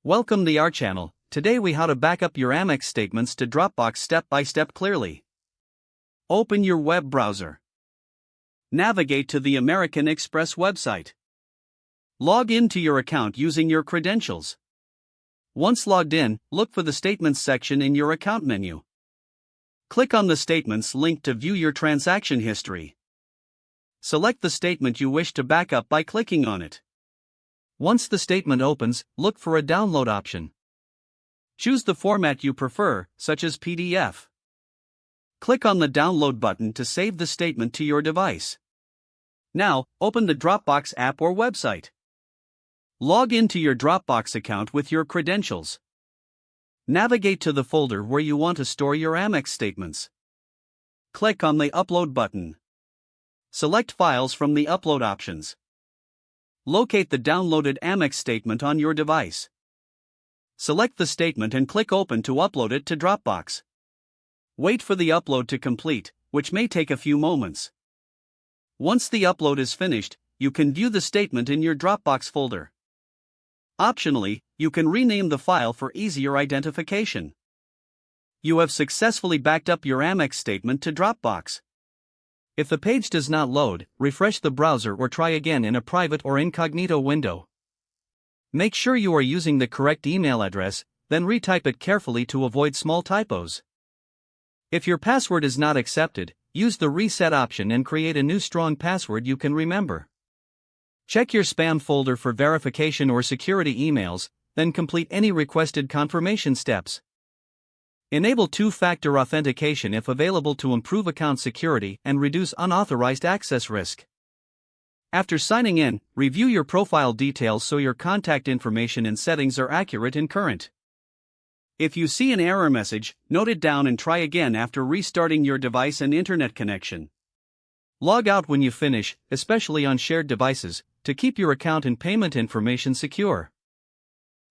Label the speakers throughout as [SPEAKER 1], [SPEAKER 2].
[SPEAKER 1] Welcome to our channel. Today we how to back up your Amex statements to Dropbox step by step clearly. Open your web browser. Navigate to the American Express website. Log into your account using your credentials. Once logged in, look for the Statements section in your account menu. Click on the Statements link to view your transaction history. Select the statement you wish to back up by clicking on it. Once the statement opens, look for a download option. Choose the format you prefer, such as PDF. Click on the download button to save the statement to your device. Now, open the Dropbox app or website. Log into your Dropbox account with your credentials. Navigate to the folder where you want to store your Amex statements. Click on the Upload button. Select Files from the Upload options. Locate the downloaded Amex statement on your device. Select the statement and click Open to upload it to Dropbox. Wait for the upload to complete, which may take a few moments. Once the upload is finished, you can view the statement in your Dropbox folder. Optionally, you can rename the file for easier identification. You have successfully backed up your Amex statement to Dropbox. If the page does not load, refresh the browser or try again in a private or incognito window. Make sure you are using the correct email address, then retype it carefully to avoid small typos. If your password is not accepted, use the reset option and create a new strong password you can remember. Check your spam folder for verification or security emails, then complete any requested confirmation steps. Enable two-factor authentication if available to improve account security and reduce unauthorized access risk. After signing in, review your profile details so your contact information and settings are accurate and current. If you see an error message, note it down and try again after restarting your device and internet connection. Log out when you finish, especially on shared devices, to keep your account and payment information secure.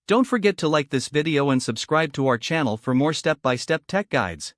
[SPEAKER 1] Don't forget to like this video and subscribe to our channel for more step-by-step tech guides.